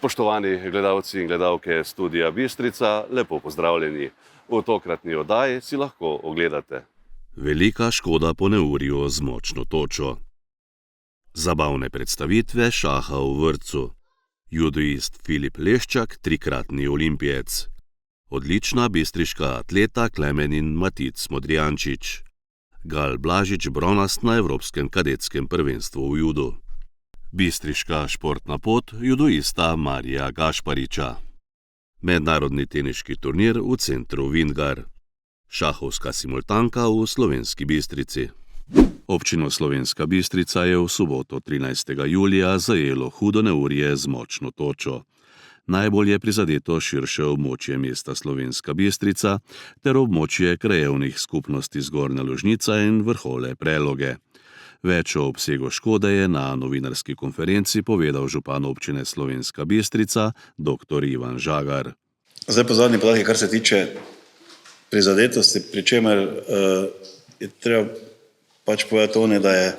Spoštovani gledalci in gledalke Studia Bistrica, lepo pozdravljeni. V tokratni oddaji si lahko ogledate: Velika škoda po neurju z močno točo. Zabavne predstavitve šaha v vrtcu. Judoist Filip Leščak, trikratni olimpijec. Odlična bistriška atleta Klemenin Matic Modrijančič. Gal Blažič bronast na Evropskem kadetskem prvenstvu v judu. Bistriška športna pot judoista Marija Gašpariča. Mednarodni teniški turnir v centru Vingar. Šahovska simultanka v Slovenski Bistrici. Občino Slovenska Bistrica je v soboto 13. julija zajelo hudo neurje z močno točo. Najbolj je prizadeto širše območje mesta Slovenska Bistrica ter območje krajevnih skupnosti Zgornja Lužnica in Vrhole Preloge. Več o obsegu škode je na novinarski konferenci povedal župan občine Slovenska Bistrica, dr. Ivan Žagar. Zdaj po zadnji podatki, kar se tiče prizadetosti, pri čemer je treba pač povedati to, da je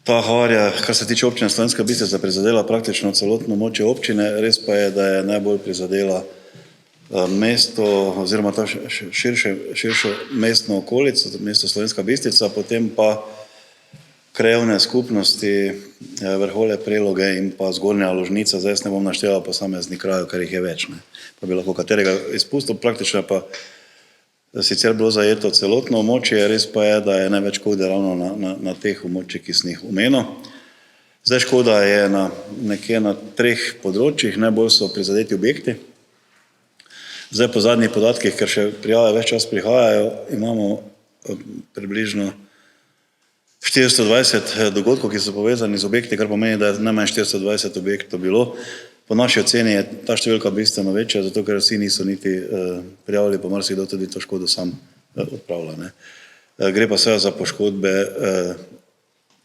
ta havarija, kar se tiče občine Slovenska Bistrica, prizadela praktično celotno območje občine, res pa je, da je najbolj prizadela mesto oziroma ta širšo mestno okolico, mesto Slovenska Bistrica, potem pa krajevne skupnosti Vrhole Preloge in pa Zgornja Lužnica. Zdaj jaz ne bom našteval posameznih krajev, ker jih je več, pa bi lahko katerega izpustil, praktično pa sicer bilo zajeto celotno območje, res pa je, da je največ škode ravno na teh območjih, ki sem jih omenil. Zdaj škoda je nekje na 3 področjih, najbolj so prizadeti objekti. Zdaj po zadnjih podatkih, ker še prijave več čas prihajajo, imamo približno 420 dogodkov, ki so povezani z objekti, kar pomeni, da je najmanj 420 objektov bilo. Po naši oceni je ta številka bistveno večja, zato ker vsi niso niti prijavili, pa marsikdo tudi to škodo sam odpravlja. Gre pa seveda za poškodbe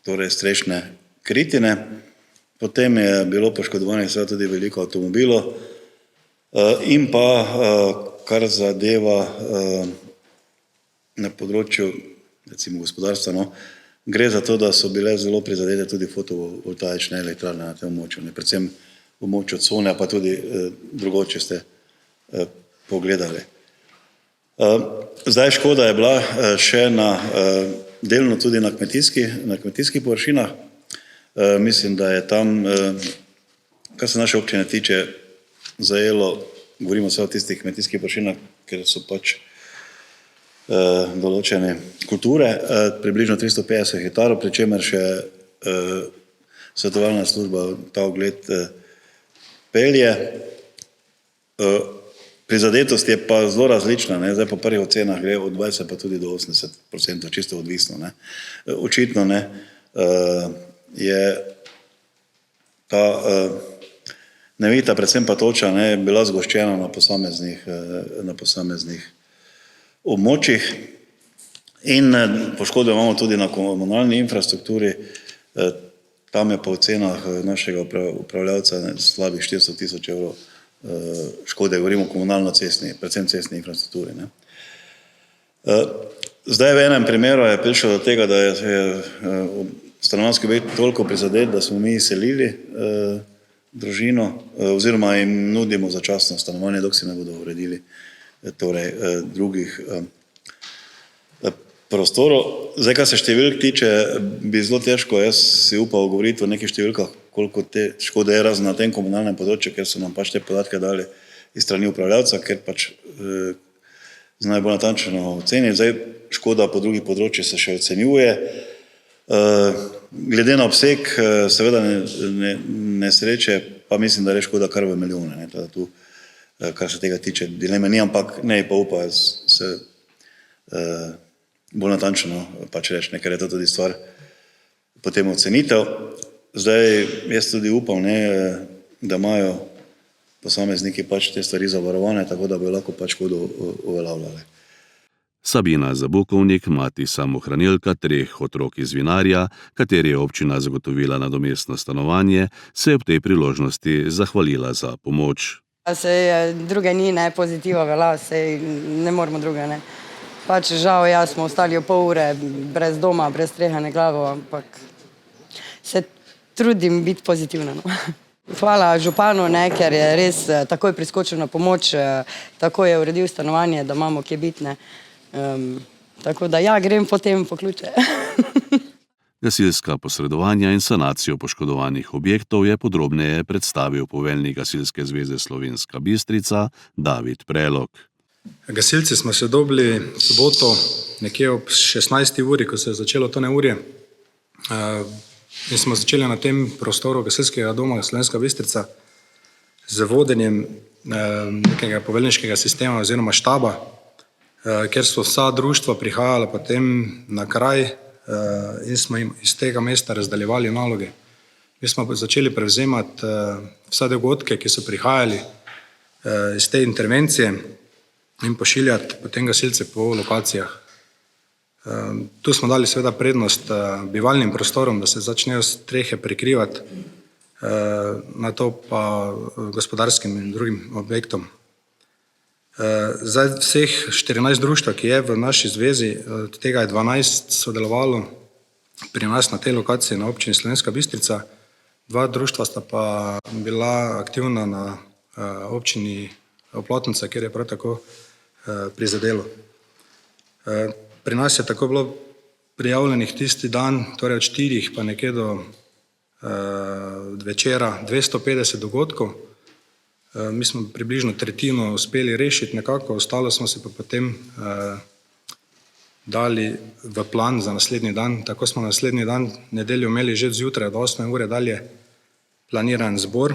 torej strešne kritine, potem je bilo poškodovanih seveda tudi veliko avtomobilov in pa kar zadeva na področju recimo gospodarstva, gre za to, da so bile zelo prizadete tudi fotovoltaične elektrarne na tem območju, predvsem v območju Cone, pa tudi drugod, če ste pogledali. Zdaj škoda je bila še delno tudi na kmetijskih površinah. Mislim, da je tam, kar se naše občine tiče, zajelo, govorimo vse o tistih kmetijskih površinah, ker so pač določene kulture, približno 350 hektarov, pri čemer še svetovalna služba ta ogled pelje. Prizadetost je pa zelo različna, zdaj po prvih ocenah gre od 20 pa tudi do 80%, čisto odvisno. Očitno je ta nevihta, predvsem pa toča, bila zgoščena na posameznih območjih in poškodbe imamo tudi na komunalni infrastrukturi. Tam je po ocenah našega upravljavca slabih 400 tisoč evrov škode, govorimo o komunalno-cestni, predvsem cestni infrastrukturi. Zdaj v enem primeru je prišlo do tega, da je stanovanjski objekt toliko prizadet, da smo mi izselili družino oziroma jim nudimo začasno stanovanje, dok si ne bodo uredili torej drugih prostorov. Zdaj, kar se številk tiče, bi zelo težko jaz si upal govoriti o nekih številkah, koliko te škode je razen na tem komunalnem področju, ker so nam pač te podatke dali iz strani upravljavca, ker pač znajo bolj natančno oceniti. Zdaj škoda po drugih področjih se še ocenjuje. Glede na obseg seveda nesreče, pa mislim, da je škoda kar v milijone. Tu, kar se tega tiče, dileme ni, ampak ne pa upa se bolj natančno pač reči, ker je to tudi stvar potem ocenitev. Zdaj jaz tudi upam, da imajo posamezniki pač te stvari zavarovane, tako da bi lahko pač škodo uveljavljali. Sabina Zabukovnik, mati samohranilka 3 otrok iz Vinarja, kateri je občina zagotovila nadomestno stanovanje, se je ob tej priložnosti zahvalila za pomoč. Sej druge ni, pozitiva velja, sej ne moramo druge, Pač žal, smo ostali v pol ure brez doma, brez strehe nad glavo, ampak se trudim biti pozitivna. Hvala županu, ne, ker je res takoj priskočil na pomoč, takoj je uredil stanovanje, da imamo kje biti, ne. Tako da ja, grem potem po ključe. Gasilska posredovanja in sanacijo poškodovanih objektov je podrobneje predstavil poveljnik Gasilske zveze Slovenska Bistrica David Prelog. Gasilci smo se dobili v soboto nekje ob 16. uri, ko se je začelo to neurje. In smo začeli na tem prostoru Gasilskega doma Slovenska Bistrica z vodenjem nekega poveljniškega sistema oziroma štaba, kjer so vsa društva prihajala potem na kraj in smo jim iz tega mesta razdaljevali naloge. Mi smo začeli prevzemati vse dogodke, ki so prihajali iz te intervencije in pošiljati potem gasilce po lokacijah. Tu smo dali seveda prednost bivalnim prostorom, da se začnejo strehe prekrivati, na to pa gospodarskim in drugim objektom. Zdaj vseh 14 društva, ki je v naši zvezi, od tega je 12 sodelovalo pri nas na tej lokaciji na občini Slovenska Bistrica, 2 društva sta pa bila aktivna na občini Oplotnica, kjer je prav tako prizadelo. Pri nas je tako bilo prijavljenih tisti dan, torej od 4 pa nekje do večera 250 dogodkov. Mi smo približno tretjino uspeli rešiti nekako, ostalo smo se pa potem dali v plan za naslednji dan. Tako smo naslednji dan, nedeljo, imeli že zjutraj od 8. ure dalje planiran zbor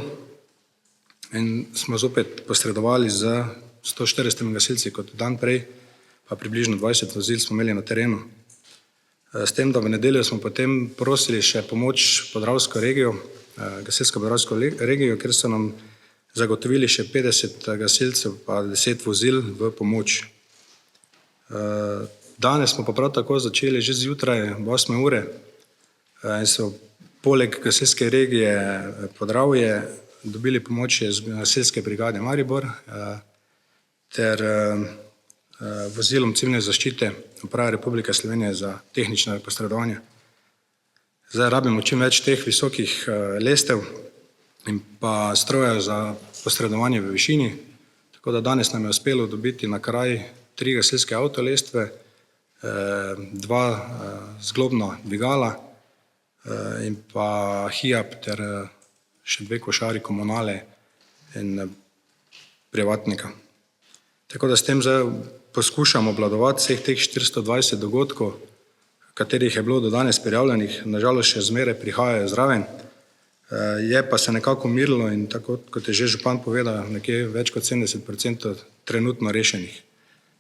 in smo zopet posredovali z 140 gasilci kot dan prej, pa približno 20 vozil smo imeli na terenu. S tem, da v nedeljo smo potem prosili še pomoč Podravsko regijo, gasilsko Podravsko regijo, ker so nam zagotovili še 50 gasilcev pa 10 vozil v pomoč. Danes smo pa prav tako začeli že zjutraj ob 8. ure in so poleg gasilske regije Podravje dobili pomoč iz gasilske brigade Maribor ter vozilom civilne zaščite Uprave Republike Slovenije za tehnično posredovanje. Zdaj rabimo čim več teh visokih lestev in pa strojev za posredovanje v višini, tako da danes nam je uspelo dobiti na kraj 3 gasilske avtolestve, 2 zglobna dvigala in pa HIAB ter še 2 košari komunale in privatnika. Tako da s tem zdaj poskušamo obvladovati vseh teh 420 dogodkov, katerih je bilo do danes prijavljenih, nažalost še zmeraj prihajajo zraven. Je pa se nekako umirilo in tako, kot je že župan povedal, nekje več kot 70% trenutno rešenih.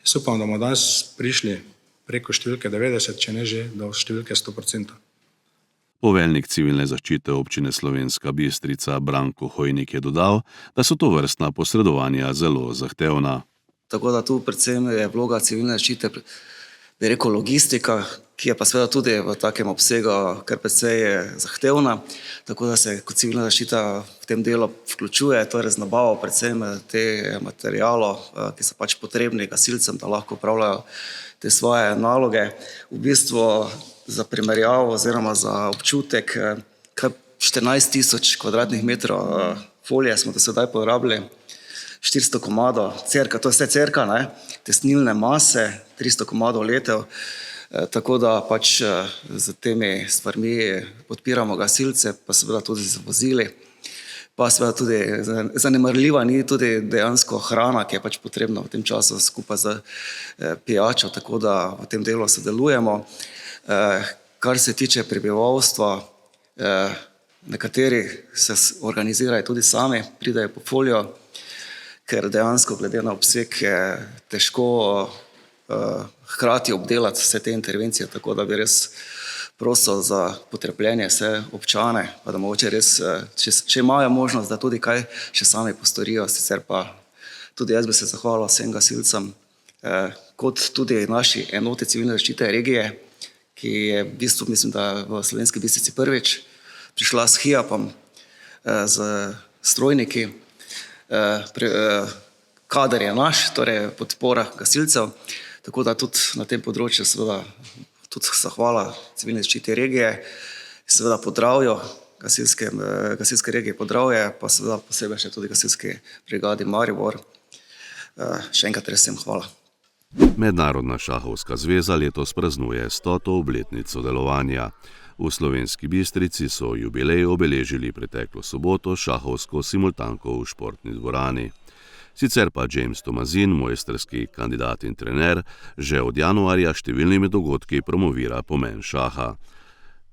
Jaz upam, da bomo danes prišli preko številke 90, če ne že do številke 100%. Poveljnik civilne zaščite občine Slovenska Bistrica Branko Hojnik je dodal, da so tovrstna posredovanja zelo zahtevna. Tako da tu predvsem je vloga civilne zaščite, bi rekel, logistika, ki je pa seveda tudi v takem obsegu kar precej zahtevna, tako da se kot civilna zaščita v tem delu vključuje, torej z nabavo predvsem te materialov, ki so pač potrebni gasilcem, da lahko opravljajo te svoje naloge. V bistvu za primerjavo oziroma za občutek, kar 14 000 kvadratnih metrov folije smo do sedaj porabili, 400 komadov cerka, to je vse cerka, ne, tesnilne mase, 300 komadov letev, tako da pač z temi stvarmi podpiramo gasilce, pa seveda tudi z vozili, pa seveda tudi zanemarljiva ni tudi dejansko hrana, ki je pač potrebna v tem času skupaj z pijačo, tako da v tem delu sodelujemo. Kar se tiče prebivalstva, nekateri se organizirajo tudi sami, pridejo po folijo, ker dejansko glede na obseg je težko hkrati obdelati vse te intervencije, tako da bi res prosil za potrpljenje vse občane, pa da mogoče res, če imajo možnost, da tudi kaj še sami postorijo, sicer pa tudi jaz bi se zahvalil vsem gasilcem, kot tudi naši enoti civilne zaščite regije, ki je v bistvu, mislim, da v Slovenski Bistrici prvič prišla s HIAB-om, z strojniki, kader je naš, torej podpora gasilcev, tako da tudi na tem področju seveda tudi zahvala civilne zaščite regije, seveda Podravju, gasilske regije Podravje, pa seveda posebej še tudi gasilski brigadi Maribor. Še enkrat res vsem hvala. Mednarodna šahovska zveza letos praznuje 100. obletnico delovanja. V Slovenski Bistrici so jubilej obeležili preteklo soboto šahovsko simultanko v športni dvorani. Sicer pa James Tomazin, mojstrski kandidat in trener, že od januarja številnimi dogodki promovira pomen šaha.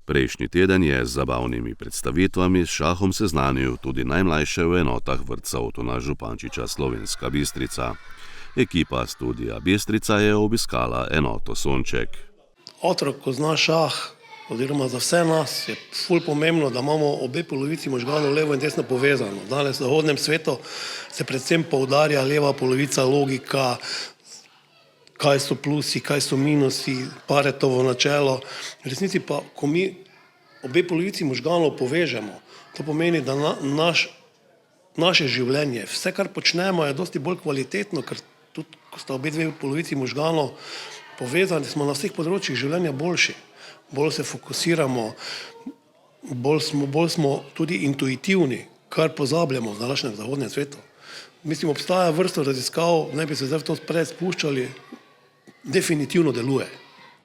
Prejšnji teden je z zabavnimi predstavitvami s šahom seznanil tudi najmlajše v enotah vrtca Otona Župančiča Slovenska Bistrica. Ekipa Studia Bistrica je obiskala enoto Sonček. Otrok, ko zna šah, oziroma za vse nas je ful pomembno, da imamo obe polovici možganov levo in desno povezano. Danes v zahodnem svetu se predvsem poudarja leva polovica, logika, kaj so plusi, kaj so minusi, Paretovo načelo. V resnici pa, ko mi obe polovici možganov povežemo, to pomeni, da naše življenje, vse, kar počnemo, je dosti bolj kvalitetno, ker tudi, ko sta obe dve polovici možganov povezani, smo na vseh področjih življenja boljši. Bolj se fokusiramo, bolj smo tudi intuitivni, kar pozabljamo v današnjem zahodnem svetu. Mislim, obstaja vrsto raziskav, ne bi se zdaj v to prej spuščali, definitivno deluje.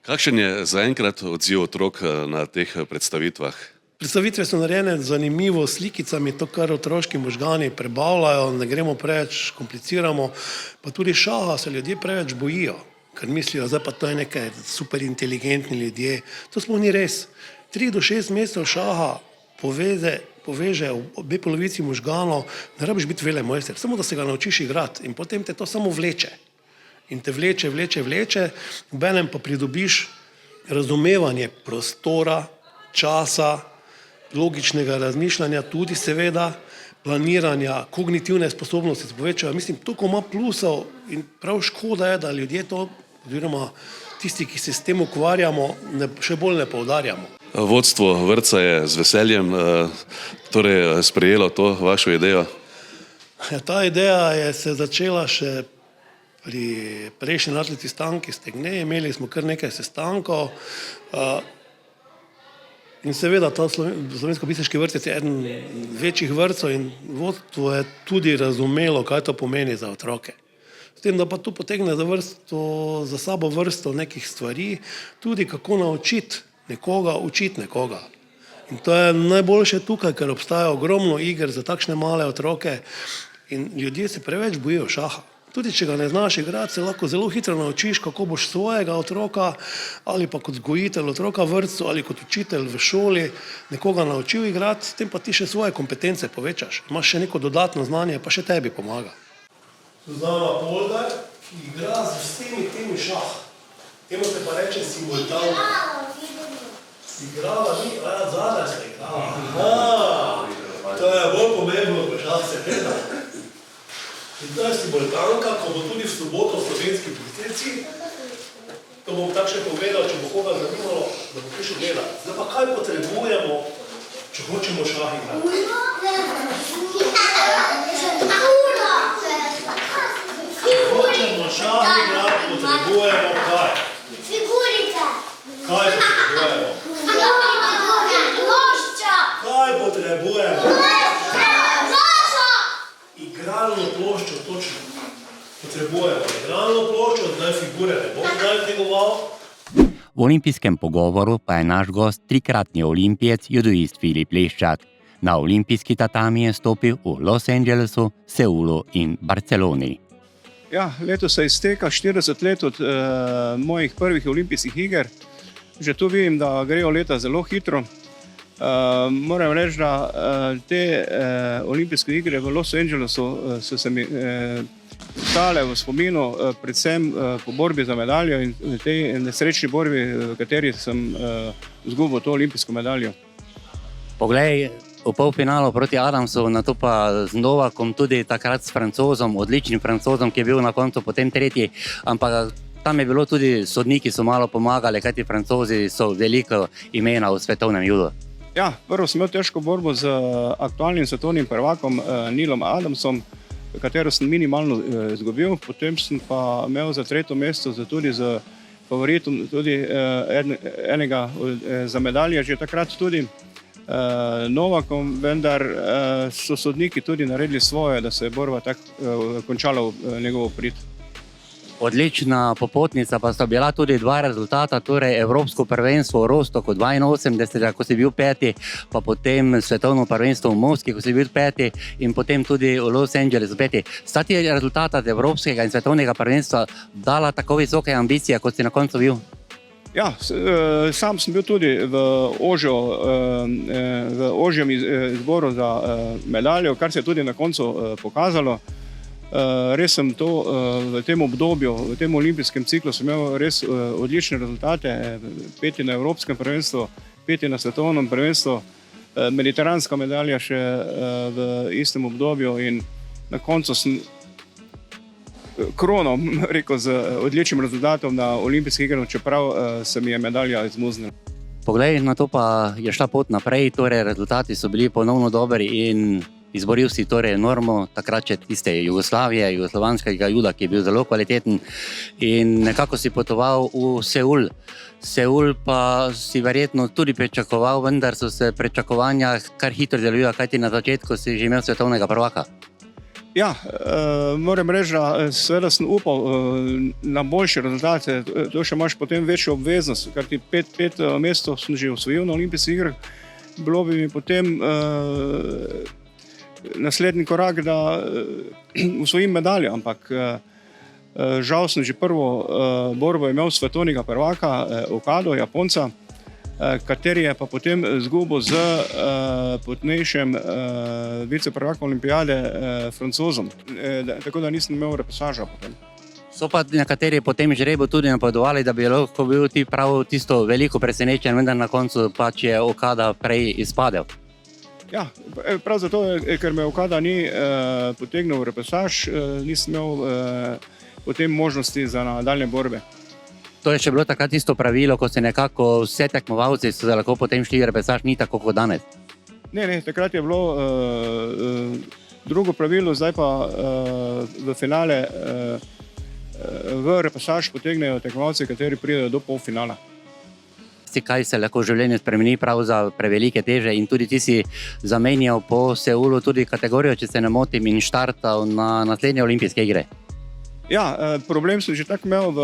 Kakšen je zaenkrat odziv otrok na teh predstavitvah? Predstavitve so narejene zanimivo s slikicami, to, kar otroški možgani prebavljajo, ne gremo preveč, kompliciramo, pa tudi šaha se ljudje preveč bojijo, ker mislijo, zdaj pa to je nekaj super inteligentni ljudje. To sploh ni res. 3 do 6 mesecev šaha poveže obe polovici možganov, ne rabiš biti velemojster, samo da se ga naučiš igrati in potem te to samo vleče. In te vleče, obenem pa pridobiš razumevanje prostora, časa, logičnega razmišljanja, tudi seveda planiranja, kognitivne sposobnosti se povečajo. Mislim, toliko ima plusov in prav škoda je, da ljudje to, oziroma tisti, ki se s tem ukvarjamo, še bolj ne poudarjamo. Vodstvo vrtca je z veseljem sprejelo to vašo idejo? Ta ideja je se začela še pri prejšnji nadletni stanki Stegne, imeli smo kar nekaj sestankov in seveda ta Slovensko-bistriški vrtec je eden večjih vrtcev in vodstvo je tudi razumelo, kaj to pomeni za otroke. S tem, da pa tu potegne za sabo vrsto nekih stvari, tudi kako naučiti nekoga učiti nekoga. In to je najboljše tukaj, ker obstaja ogromno iger za takšne male otroke in ljudje se preveč bojijo šaha. Tudi če ga ne znaš igrati, se lahko zelo hitro naučiš, kako boš svojega otroka ali pa kot vzgojitelj otroka v vrtcu ali kot učitelj v šoli nekoga naučil igrati, s tem pa ti še svoje kompetence povečaš. Imaš še neko dodatno znanje, pa še tebi pomaga. Suzana Polgar, ki igra z vsemi temi šah. Temu se pa reče simultanka. Igrala ni, zadaj se igrala. To je bolj pomembno, ko šah se gleda. In to je simultanka, ko bo tudi v soboto v Slovenski Bistrici. To bom tako še povedal, če bo koga zanimalo, da bo prišel gledati. Zdaj pa kaj potrebujemo, če hočemo šah igrati? Če hočemo šah igrati, potrebujemo kaj? Figurice. Kaj potrebujemo? Plošča. Kaj potrebujemo? Plošča. Igralno ploščo, točno. Potrebujemo igralno ploščo, zdaj figure ne bom zdaj dvigoval. V olimpijskem pogovoru pa je naš gost trikratni olimpijec, judoist Filip Leščak. Na olimpijski tatami je stopil v Los Angelesu, Seulu in Barceloni. Ja, letos se izteka 40 let od mojih prvih olimpijskih iger. Že tu vidim, da grejo leta zelo hitro. Moram reči, da te olimpijske igre v Los Angelesu so se mi stale v spominu, predvsem po borbi za medaljo in v tej nesrečni borbi, v kateri sem izgubil to olimpijsko medaljo. Poglej, v polfinalu proti Adamsu, nato pa z Novakom, tudi takrat s Francozom, odličnim Francozom, ki je bil na koncu potem tretji, ampak tam je bilo tudi sodniki so malo pomagali, kajti Francozi so veliko imena v svetovnem judu. Ja, prvo sem imel težko borbo z aktualnim svetovnim prvakom Neilom Adamsom, katero sem minimalno izgubil, potem sem pa imel za tretje mesto tudi z favoritom tudi enega za medalje že takrat tudi. Novakom, vendar so sodniki tudi naredili svoje, da se je borba tako končala v njegovo prid. Odlična popotnica pa sta bila tudi dva rezultata, torej Evropsko prvenstvo v Rostoku 82, ko si bil peti, pa potem svetovno prvenstvo v Moskvi, ko si bil peti in potem tudi v Los Angelesu peti. Sta ti rezultata Evropskega in svetovnega prvenstva dala tako visoke ambicije, kot si na koncu bil? Ja, sam sem bil tudi v ožjem izboru za medaljo, kar se je tudi na koncu pokazalo. Res sem to v tem obdobju, v tem olimpijskem ciklu sem imel res odlične rezultate, peti na Evropskem prvenstvu, peti na svetovnem prvenstvu, mediteranska medalja še v istem obdobju in na koncu sem krono, rekel, z odličnim rezultatom na olimpijskih igrah, čeprav se mi je medalja izmuznila. Poglej, na to pa je šla pot naprej, torej rezultati so bili ponovno dobri in izboril si torej normo takrat še tiste Jugoslavije, jugoslovanskega juda, ki je bil zelo kvaliteten in nekako si potoval v Seul. Seul pa si verjetno tudi pričakoval, vendar so se pričakovanja kar hitro delujo, kajti na začetku si že imel svetovnega prvaka. Ja, moram reči, da seveda sem upal na boljše rezultate, to še imaš potem večjo obveznost, ker ti pet mesto sem že osvojil na olimpijskih igrah, bilo bi mi potem naslednji korak, da osvojim medaljo, ampak žal sem že prvo borbo imel svetovnega prvaka, Okado, Japonca, kateri je pa potem izgubil z potnejšim viceprvakom olimpijade Francozom, tako da nisem imel repesaža potem. So pa nekateri potem žrebu tudi napovedovali, da bi lahko bil ti prav tisto veliko presenečen, vendar na koncu pač je Okada prej izpadel. Ja, prav zato, ker me Okada ni potegnil v repesaž, nisem imel potem možnosti za nadaljne borbe. To je še bilo takrat isto pravilo, ko se nekako vse tekmovalci so lahko potem šli v repesaž, ni tako kot danes. Ne, takrat je bilo drugo pravilo, zdaj pa v finale v repesaž potegnejo tekmovalci, kateri pridejo do polfinala. Kaj se lahko v življenju spremeni prav za prevelike teže in tudi ti si zamenjal po Seulu tudi kategorijo, če se ne motim, in štartal na naslednje olimpijske igre. Ja, problem sem že tako imel v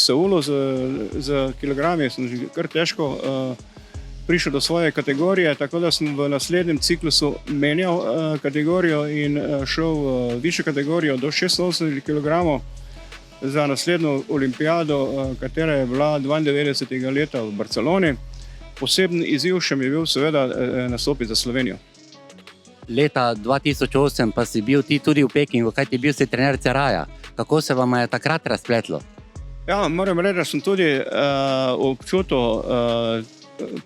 Seulu z kilogrami, sem že kar težko prišel do svoje kategorije, tako da sem v naslednjem ciklusu menjal kategorijo in šel v višjo kategorijo do 86 kg za naslednjo olimpijado, katera je bila 92. leta v Barceloni. Poseben izziv še mi je bil seveda nastopiti za Slovenijo. Leta 2008 pa si bil ti tudi v Pekingu, kaj ti bil si trener Ceraja. Kako se vam je takrat razpletlo? Ja, moram reči, da sem tudi občutil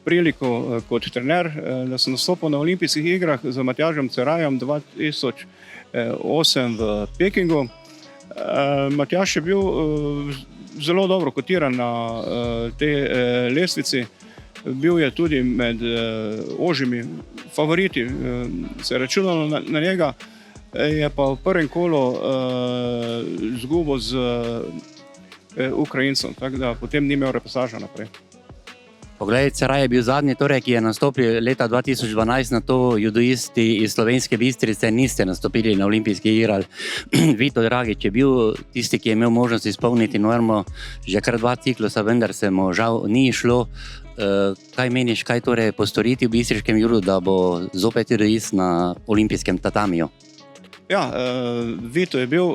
priliko kot trener, da sem nastopil na olimpijskih igrah z Matjažem Cerajem 2008 v Pekingu. Matjaž je bil zelo dobro kotiran na tej lestvici, bil je tudi med ožjimi favoriti, se je računalo na njega, je pa v prvem kolu izgubil z Ukrajincem, tako da potem ni imel repesaža naprej. Poglej, Ceraj je bil zadnji, torej, ki je nastopil leta 2012, na to judoisti iz Slovenske Bistrice niste nastopili na olimpijskih igrah. Vito Dragič je bil tisti, ki je imel možnost izpolniti normo že kar 2 ciklusa, vendar se mu žal ni šlo. Kaj meniš, kaj torej postoriti v bistriškem judu, da bo zopet judoist na olimpijskem tatamiju? Ja, Vito je bil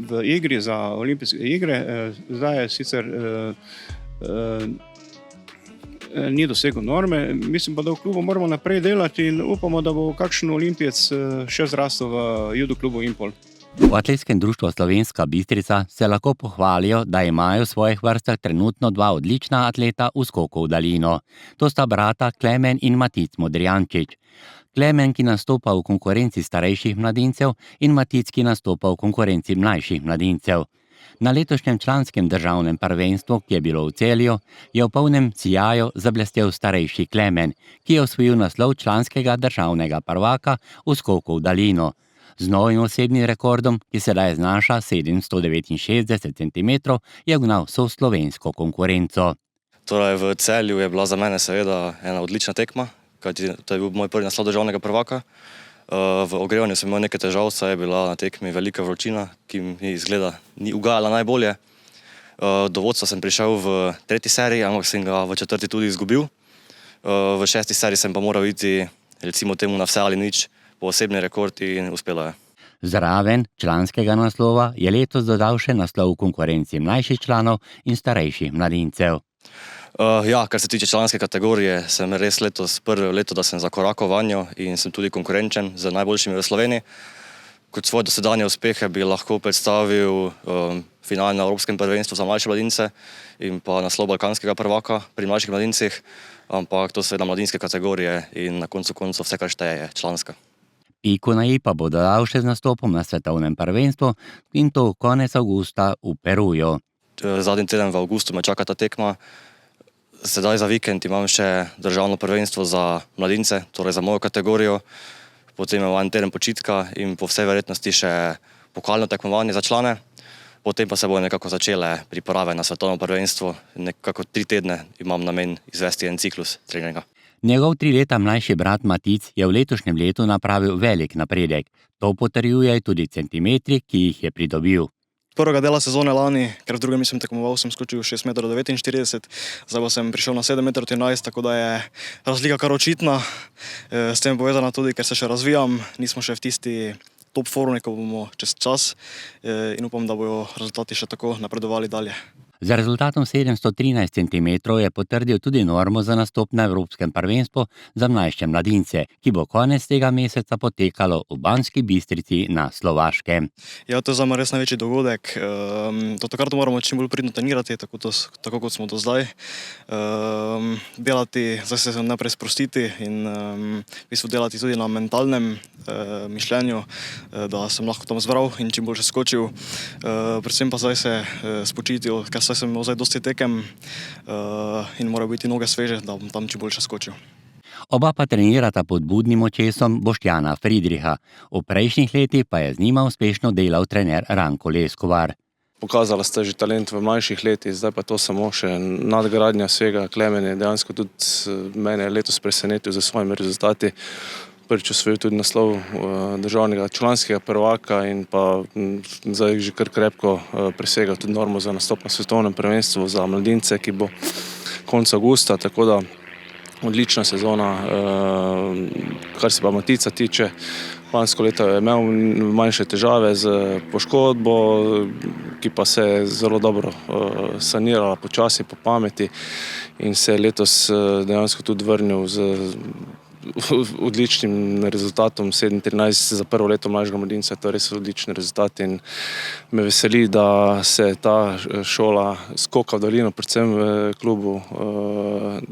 v igri za olimpijske igre, zdaj je sicer ni dosegel norme, mislim pa, da v klubu moramo naprej delati in upamo, da bo kakšen olimpijec še zrastel v judo klubu Impol. V Atletskem društvu Slovenska Bistrica se lahko pohvalijo, da imajo v svojih vrstah trenutno 2 odlična atleta v skoku v daljino. To sta brata Klemen in Matic Modrijančič. Klemen, ki nastopa v konkurenci starejših mladincev, in Matic, ki nastopa v konkurenci mlajših mladincev. Na letošnjem članskem državnem prvenstvu, ki je bilo v Celju, je v polnem sijaju zablestel starejši Klemen, ki je osvojil naslov članskega državnega prvaka v skoku v daljino. Z novim osebnim rekordom, ki sedaj znaša 769 cm, je ugnal vso slovensko konkurenco. Torej, v Celju je bila za mene seveda ena odlična tekma, kajti to je bil moj prvi naslov državnega prvaka. V ogrevanju sem imel nekaj težav, saj je bila na tekmi velika vročina, ki mi izgleda ni ugajala najbolje. Do vodstva sem prišel v 3. seriji, ampak sem ga v 4. tudi izgubil. V 6. seriji sem pa moral iti, recimo temu, na vse ali nič, po osebni rekord in uspelo je. Zraven članskega naslova je letos dodal še naslov v konkurenci mlajših članov in starejših mladincev. Kar se tiče članske kategorije, sem res letos prvo leto, da sem zakorakal vanjo in sem tudi konkurenčen z najboljšimi v Sloveniji. Kot svoje dosedanje uspehe bi lahko predstavil final na Evropskem prvenstvu za mlajše mladince in pa naslov balkanskega prvaka pri mlajših mladincih, ampak to so seveda mladinske kategorije in na koncu koncev vse, kar šteje, je članska. Piko na i pa bo dodal še z nastopom na svetovnem prvenstvu in to konec avgusta v Peruju. Zadnji teden v avgustu me čaka ta tekma. Sedaj za vikend imam še državno prvenstvo za mladince, torej za mojo kategorijo. Potem imam en teden počitka in po vsej verjetnosti še pokalno tekmovanje za člane. Potem pa se bodo nekako začele priprave na svetovno prvenstvo. Nekako 3 tedne imam namen izvesti en ciklus treninga. Njegov 3 leta mlajši brat Matic je v letošnjem letu napravil velik napredek. To potrjuje tudi centimetri, ki jih je pridobil. Prvega dela sezone lani, ker v drugem nisem tekmoval, sem skočil 6,49 m, zdaj pa sem prišel na 7,13 m, tako da je razlika kar očitna. S tem povezana tudi, ker se še razvijam, nismo še v tisti top formi, ko bomo čez čas in upam, da bojo rezultati še tako napredovali dalje. Z rezultatom 713 cm je potrdil tudi normo za nastop na Evropskem prvenstvu za mlajše mladince, ki bo konec tega meseca potekalo v Banski Bistrici na Slovaškem. Ja, to je za me res največji dogodek. Do takrat moramo čim bolj pridno trenirati, tako kot smo do zdaj. Delati, zdaj se najprej sprostiti in v bistvu delati tudi na mentalnem mišljenju, da sem lahko tam zbral in čim bolj še skočil. Predvsem pa zdaj se spočitil, ker sem imel zdaj dosti tekem in morajo biti noge sveže, da bom tam čim bolj še skočil. Oba pa trenirata pod budnim očesom Boštjana Friedricha. V prejšnjih letih pa je z njima uspešno delal trener Ranko Leskovar. Pokazala sta že talent v mlajših letih, zdaj pa to samo še nadgradnja vsega. Klemen je dejansko tudi mene letos presenetil za svojimi rezultati. Prvič osvojil tudi naslov državnega članskega prvaka in pa zdaj že kar krepko presegal tudi normo za nastop na svetovnem prvenstvu za mladince, ki bo konec avgusta, tako da odlična sezona. Kar se pa Matica tiče, lansko leto je imel manjše težave z poškodbo, ki pa se je zelo dobro sanirala počasi, po pameti in se je letos dejansko tudi vrnil z odličnim rezultatom 7,13 za prvo leto mlajšega mladinca. To je res odličen rezultat in me veseli, da se ta šola skoka v daljino, predvsem v klubu,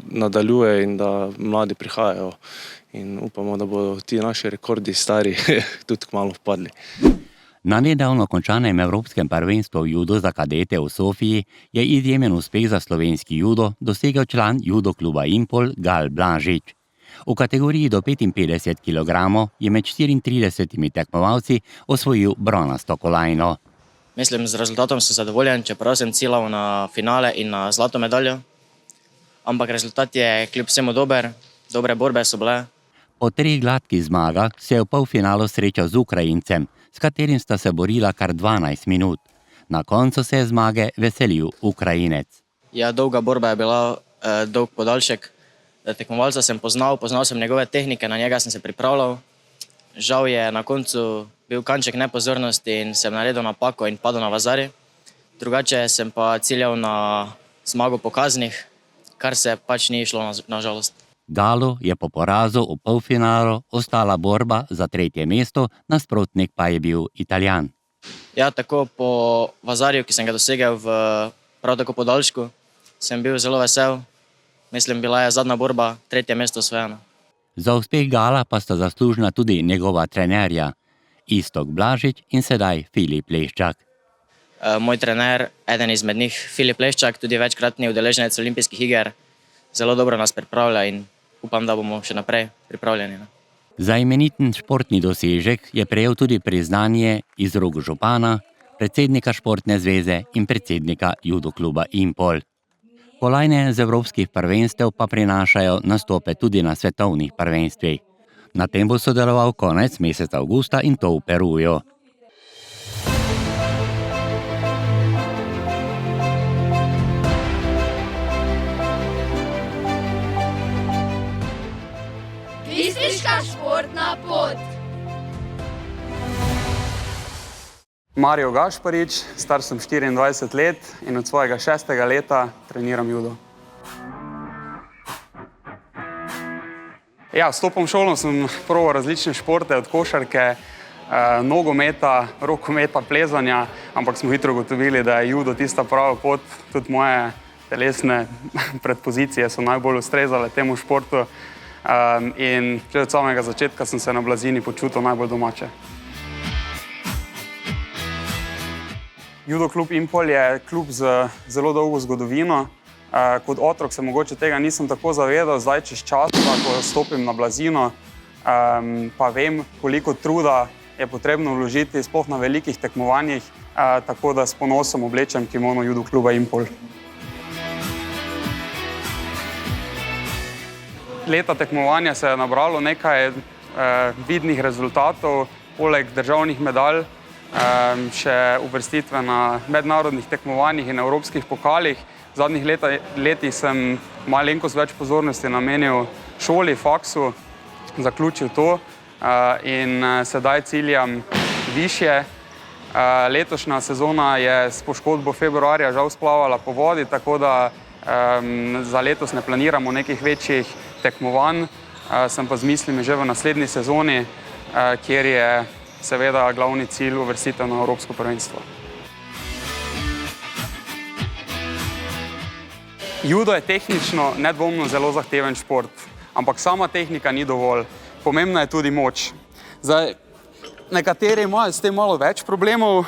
nadaljuje in da mladi prihajajo in upamo, da bodo ti naši rekordi stari tudi kmalu vpadli. Na nedavno končanem Evropskem prvenstvu v judo za kadete v Sofiji je izjemen uspeh za slovenski judo dosegel član judo kluba Impol Gal Blažič. V kategoriji do 55 kg je med 34 tekmovalci osvojil bronasto kolajno. Mislim, z rezultatom sem zadovoljen, čeprav sem ciljal na finale in na zlato medaljo. Ampak rezultat je kljub vsemu dober, dobre borbe so bile. Po 3 gladkih zmagah se je v polfinalu srečal z Ukrajincem, s katerim sta se borila kar 12 minut. Na koncu se je zmage veselil Ukrajinec. Ja, dolga borba je bila, dolg podaljšek. Tekmovalca sem poznal sem njegove tehnike, na njega sem se pripravljal. Žal je na koncu bil kanček nepozornosti in sem naredil napako in padel na vazari. Drugače sem pa ciljal na zmago po kaznih, kar se pač ni išlo na žalost. Galu je po porazu v polfinalu ostala borba za 3. mesto, nasprotnik pa je bil Italijan. Ja, tako po vazarju, ki sem ga dosegel v prav tako podaljšku, sem bil zelo vesel. Mislim, bila je zadnja borba, 3. mesto osvojeno. Za uspeh Gala pa sta zaslužna tudi njegova trenerja, Iztok Blažič in sedaj Filip Leščak. Moj trener, eden izmed njih, Filip Leščak, tudi večkratni udeleženec olimpijskih iger, zelo dobro nas pripravlja in upam, da bomo še naprej pripravljeni. Za imeniten športni dosežek je prejel tudi priznanje iz rok župana, predsednika športne zveze in predsednika judo kluba Impol. Kolajne z evropskih prvenstev pa prinašajo nastope tudi na svetovnih prvenstvih. Na tem bo sodeloval konec meseca avgusta in to v Peruju. Bistriška športna pot. Mario Gašparič, star sem 24 let in od svojega 6. leta treniram judo. Ja, vstopom v šolo sem proval različne športe, od košarke, nogometa, rokometa, plezanja, ampak smo hitro ugotovili, da je judo tista prava pot. Tudi moje telesne predpozicije so najbolj ustrezale temu športu in že od samega začetka sem se na Blazini počutil najbolj domače. Judo klub Impol je klub z zelo dolgo zgodovino. Kot otrok se mogoče tega nisem tako zavedal, zdaj čez čas, ko stopim na Blazino, pa vem, koliko truda je potrebno vložiti sploh na velikih tekmovanjih, tako da s ponosom oblečem kimono judo kluba Impol. Leta tekmovanja se je nabralo nekaj vidnih rezultatov, poleg državnih medalj, še uvrstitve na mednarodnih tekmovanjih in evropskih pokalih. V zadnjih letih sem malenkost več pozornosti namenil šoli, faksu, zaključil to in sedaj ciljam višje. Letošnja sezona je s poškodbo februarja žal splavala po vodi, tako da za letos ne planiramo nekih večjih tekmovanj, sem pa z mislimi že v naslednji sezoni, kjer je seveda glavni cilj uvrstitev na Evropsko prvenstvo. Judo je tehnično nedvomno zelo zahteven šport, ampak sama tehnika ni dovolj. Pomembna je tudi moč. Zdaj, nekateri imajo s tem malo več problemov,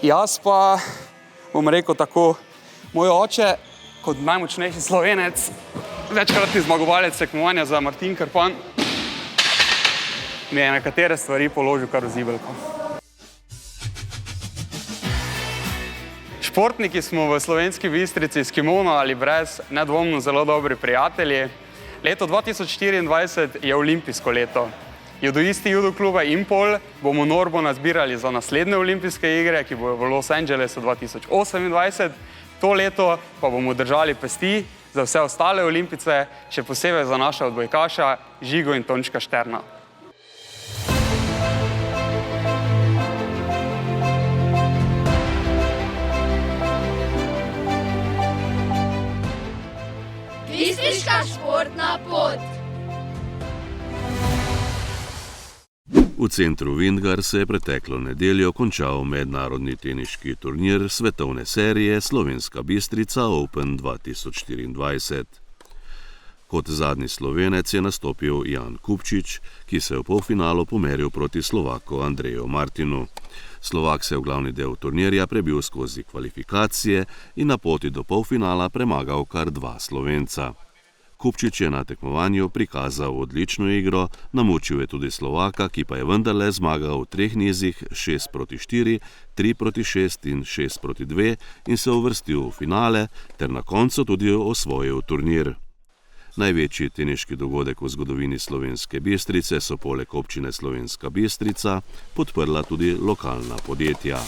jaz pa bom rekel tako, moj oče kot najmočnejši Slovenec, večkratni zmagovalec tekmovanja za Martin Krpan, mi je nekatere stvari položil kar v zibelko. Športniki smo v Slovenski Bistrici s kimono ali brez nedvomno zelo dobri prijatelji. Leto 2024 je olimpijsko leto. Judoisti judo kluba Impol bomo norbo nazbirali za naslednje olimpijske igre, ki bojo v Los Angelesu 2028. To leto pa bomo držali pesti za vse ostale olimpice, še posebej za naša odbojkaša Žigo in Tončka Šterna. Bistriška športna pot. V centru Vintgar se je preteklo nedeljo končal mednarodni teniški turnir svetovne serije Slovenska Bistrica Open 2024. Kot zadnji Slovenec je nastopil Jan Kupčič, ki se je v polfinalu pomeril proti Slovaku Andreju Martinu. Slovak se je v glavni del turnirja prebil skozi kvalifikacije in na poti do polfinala premagal kar 2 Slovenca. Kupčič je na tekmovanju prikazal odlično igro, namučil je tudi Slovaka, ki pa je vendarle zmagal v 3 nizih 6-4, 3-6 in 6-2 in se uvrstil v finale ter na koncu tudi osvojil turnir. Največji teniški dogodek v zgodovini Slovenske Bistrice so poleg občine Slovenska Bistrica podprla tudi lokalna podjetja.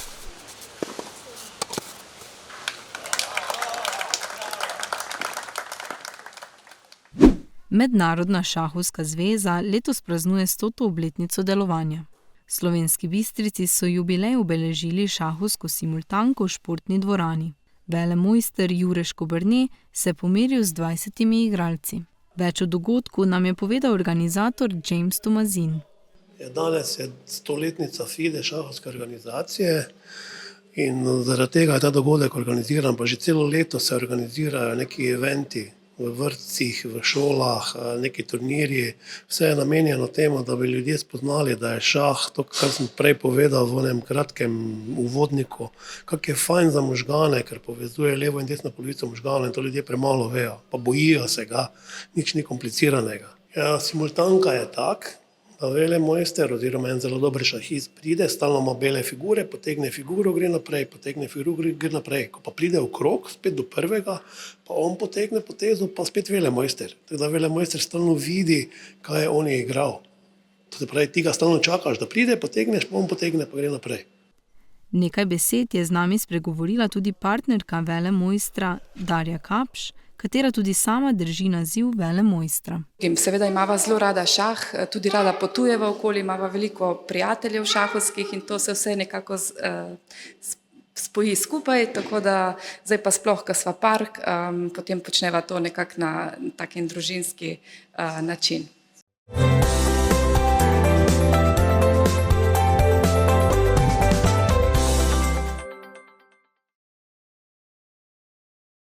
Mednarodna šahovska zveza letos praznuje 100. obletnico delovanja. V Slovenski Bistrici so jubilej obeležili šahovsko simultanko v športni dvorani. Velemojster Jure Škobrne se je pomeril z 20 igralci. Več o dogodku nam je povedal organizator James Tomazin. Danes je 100-letnica FIDE šahovske organizacije in zaradi tega je ta dogodek organiziran, pa že celo leto se organizirajo neki eventi v vrtcih, v šolah, neki turnirji. Vse je namenjeno temu, da bi ljudje spoznali, da je šah, to, kar sem prej povedal v enem kratkem uvodniku, kak je fajn za možgane, ker povezuje levo in desno polovico možganov in to ljudje premalo vejo, pa bojijo se ga, nič ni kompliciranega. Ja, simultanka je tak, velemojster oziroma en zelo dober šahist pride, stalno ima bele figure, potegne figuro, gre naprej, potegne figuro, gre naprej. Ko pa pride v krog, spet do prvega, pa on potegne potezo, pa spet velemojster. Tako da velemojster stalno vidi, kaj je on igral. To se pravi, ti ga stalno čakaš, da pride, potegneš, pa on potegne, pa gre naprej. Nekaj besed je z nami spregovorila tudi partnerka velemojstra Darja Kapš, katera tudi sama drži naziv velemojstra. Seveda imava zelo rada šah, tudi rada potujeva okoli, imava veliko prijateljev šahovskih in to se vse nekako spoji skupaj, tako da zdaj pa sploh, ko sva par, potem počneva to nekako na takem družinski način.